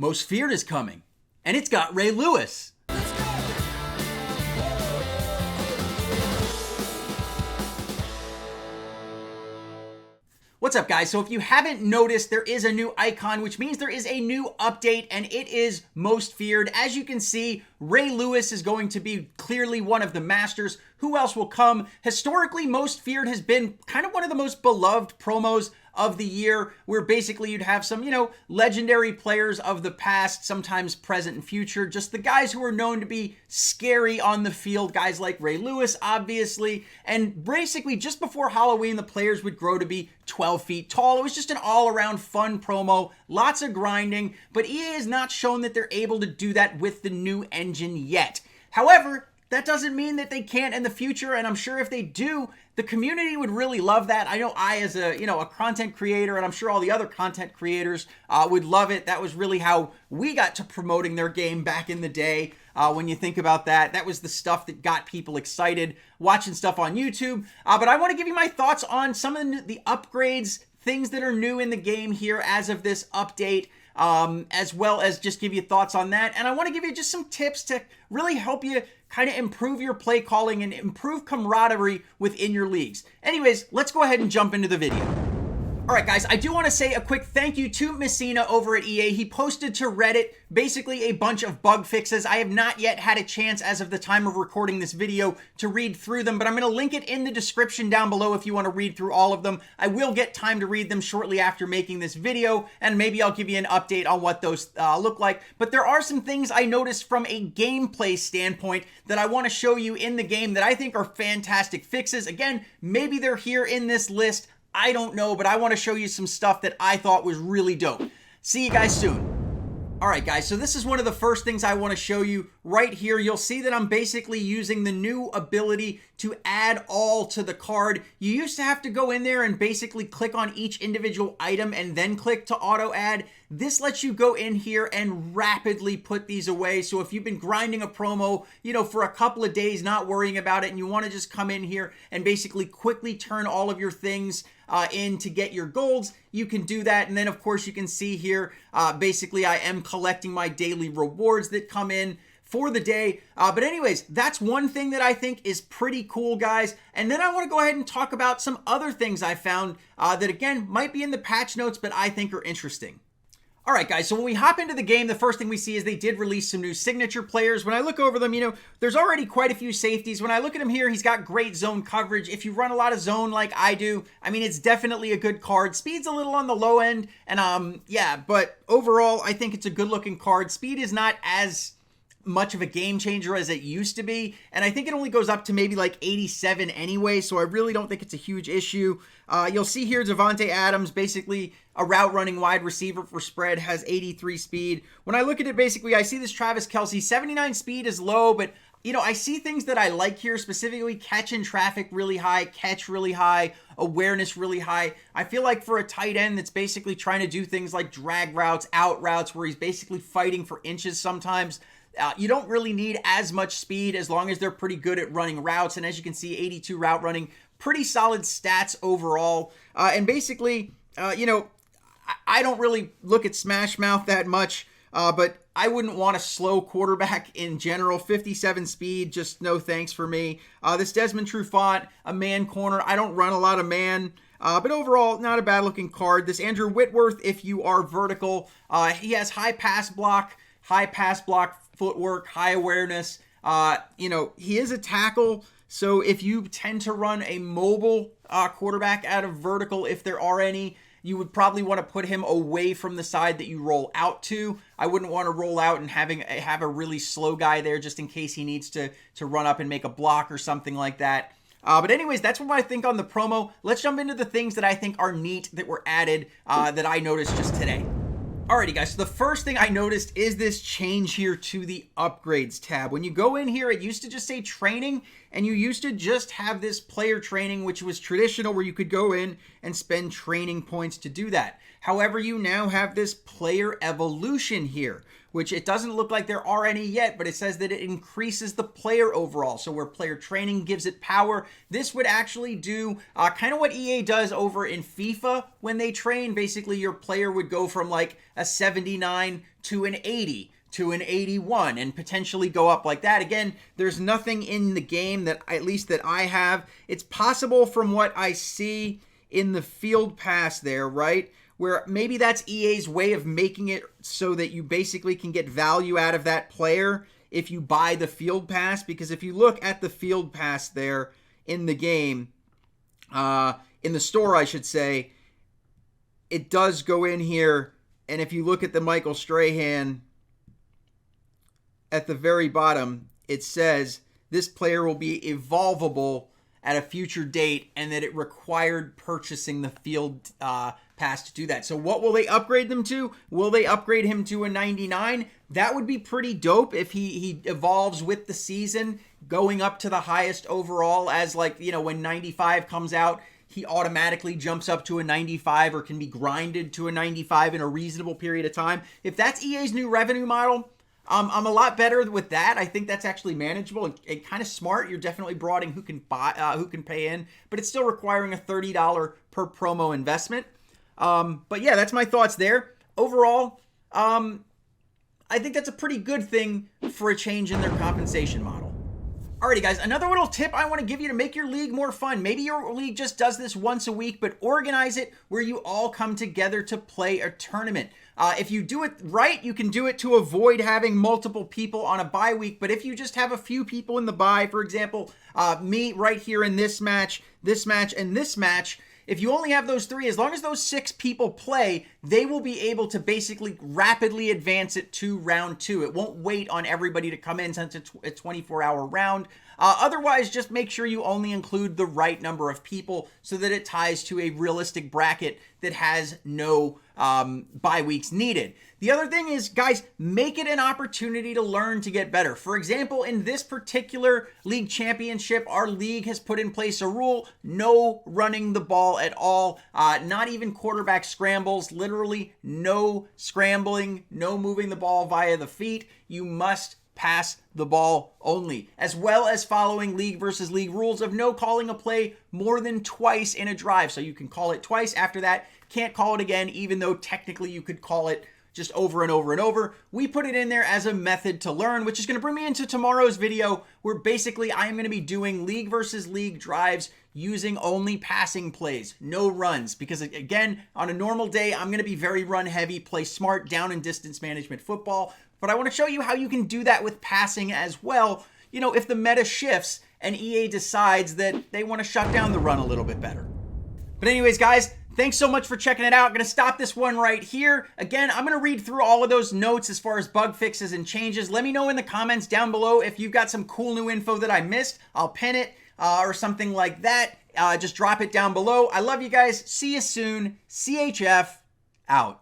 Most Feared is coming, and it's got Ray Lewis. What's up, guys? So if you haven't noticed, there is a new icon, which means there is a new update, and it is Most Feared. As you can see, Ray Lewis is going to be clearly one of the masters. Who else will come? Historically, Most Feared has been kind of one of the most beloved promos of the year, where basically you'd have some, legendary players of the past, sometimes present and future, just the guys who are known to be scary on the field, guys like Ray Lewis, obviously, and basically just before Halloween, the players would grow to be 12 feet tall. It was just an all-around fun promo, lots of grinding, but EA has not shown that they're able to do that with the new engine yet. However, that doesn't mean that they can't in the future, and I'm sure if they do, the community would really love that. I know I, as a content creator, and I'm sure all the other content creators would love it. That was really how we got to promoting their game back in the day. When you think about that, that was the stuff that got people excited watching stuff on YouTube. But I want to give you my thoughts on some of the upgrades, things that are new in the game here as of this update. As well as just give you thoughts on that. And I want to give you just some tips to really help you kind of improve your play calling and improve camaraderie within your leagues. Anyways, let's go ahead and jump into the video. All right, guys, I do want to say a quick thank you to Messina over at EA. He posted to Reddit basically a bunch of bug fixes. I have not yet had a chance as of the time of recording this video to read through them, but I'm going to link it in the description down below if you want to read through all of them. I will get time to read them shortly after making this video, and maybe I'll give you an update on what those look like. But there are some things I noticed from a gameplay standpoint that I want to show you in the game that I think are fantastic fixes. Again, maybe they're here in this list. I don't know, but I want to show you some stuff that I thought was really dope. See you guys soon. All right, guys, so this is one of the first things I want to show you right here. You'll see that I'm basically using the new ability to add all to the card. You used to have to go in there and basically click on each individual item and then click to auto add. This lets you go in here and rapidly put these away. So if you've been grinding a promo, for a couple of days, not worrying about it, and you want to just come in here and basically quickly turn all of your things in to get your golds, you can do that. And then of course you can see here, basically I am collecting my daily rewards that come in for the day. But anyways, that's one thing that I think is pretty cool, guys. And then I want to go ahead and talk about some other things I found that again might be in the patch notes, but I think are interesting. All right, guys, so when we hop into the game, the first thing we see is they did release some new signature players. When I look over them, there's already quite a few safeties. When I look at him here, he's got great zone coverage. If you run a lot of zone like I do, it's definitely a good card. Speed's a little on the low end, and but overall, I think it's a good-looking card. Speed is not as much of a game changer as it used to be, and I think it only goes up to maybe like 87 anyway, so I really don't think it's a huge issue. You'll see here Davante Adams, basically a route running wide receiver for spread, has 83 speed. When I look at it, basically I see this Travis Kelce, 79 speed is low, but I see things that I like here, specifically catch in traffic really high, catch really high, awareness really high. I feel like for a tight end that's basically trying to do things like drag routes, out routes, where he's basically fighting for inches sometimes, you don't really need as much speed as long as they're pretty good at running routes. And as you can see, 82 route running, pretty solid stats overall. And basically, I don't really look at Smash Mouth that much, but I wouldn't want a slow quarterback in general. 57 speed, just no thanks for me. This Desmond Trufant, a man corner. I don't run a lot of man. But overall, not a bad looking card. This Andrew Whitworth, if you are vertical, he has high pass block footwork, high awareness. He is a tackle, so if you tend to run a mobile quarterback out of vertical, if there are any, you would probably want to put him away from the side that you roll out to. I wouldn't want to roll out and have a really slow guy there just in case he needs to run up and make a block or something like that. But anyways, that's what I think on the promo. Let's jump into the things that I think are neat that were added that I noticed just today. Alrighty, guys, so the first thing I noticed is this change here to the upgrades tab. When you go in here, it used to just say training, and you used to just have this player training, which was traditional, where you could go in and spend training points to do that. However, you now have this player evolution here, which it doesn't look like there are any yet, but it says that it increases the player overall. So where player training gives it power, this would actually do kind of what EA does over in FIFA when they train. Basically, your player would go from like a 79 to an 80 to an 81 and potentially go up like that. Again, there's nothing in the game that, at least that I have. It's possible from what I see in the field pass there, right? Where maybe that's EA's way of making it so that you basically can get value out of that player if you buy the field pass. Because if you look at the field pass there in the game, in the store, I should say, it does go in here. And if you look at the Michael Strahan at the very bottom, it says this player will be evolvable at a future date and that it required purchasing the field pass to do that. So what will they upgrade them to? Will they upgrade him to a 99? That would be pretty dope if he evolves with the season, going up to the highest overall, as like, you know, when 95 comes out, he automatically jumps up to a 95 or can be grinded to a 95 in a reasonable period of time. If that's EA's new revenue model, I'm a lot better with that. I think that's actually manageable and kind of smart. You're definitely broadening who can buy, who can pay in, but it's still requiring a $30 per promo investment. But yeah, that's my thoughts there. Overall, I think that's a pretty good thing for a change in their compensation model. Alrighty guys, another little tip I want to give you to make your league more fun. Maybe your league just does this once a week, but organize it where you all come together to play a tournament. If you do it right, you can do it to avoid having multiple people on a bye week. But if you just have a few people in the bye, for example, me right here in this match, and this match, if you only have those three, as long as those 6 people play, they will be able to basically rapidly advance it to round 2. It won't wait on everybody to come in since it's a 24-hour round. Otherwise, just make sure you only include the right number of people so that it ties to a realistic bracket that has no bye weeks needed. The other thing is, guys, make it an opportunity to learn to get better. For example, in this particular league championship, our league has put in place a rule: no running the ball at all, not even quarterback scrambles, literally no scrambling, no moving the ball via the feet. You must pass the ball only, as well as following league versus league rules of no calling a play more than twice in a drive. So you can call it twice. After that, can't call it again, even though technically you could call it just over and over and over. We put it in there as a method to learn, which is going to bring me into tomorrow's video, where basically I am going to be doing league versus league drives using only passing plays, no runs, because again, on a normal day, I'm going to be very run heavy, play smart down and distance management football. But I want to show you how you can do that with passing as well. You know, if the meta shifts and EA decides that they want to shut down the run a little bit better. But anyways, guys, thanks so much for checking it out. I'm going to stop this one right here. Again, I'm going to read through all of those notes as far as bug fixes and changes. Let me know in the comments down below if you've got some cool new info that I missed. I'll pin it or something like that. Just drop it down below. I love you guys. See you soon. CHF out.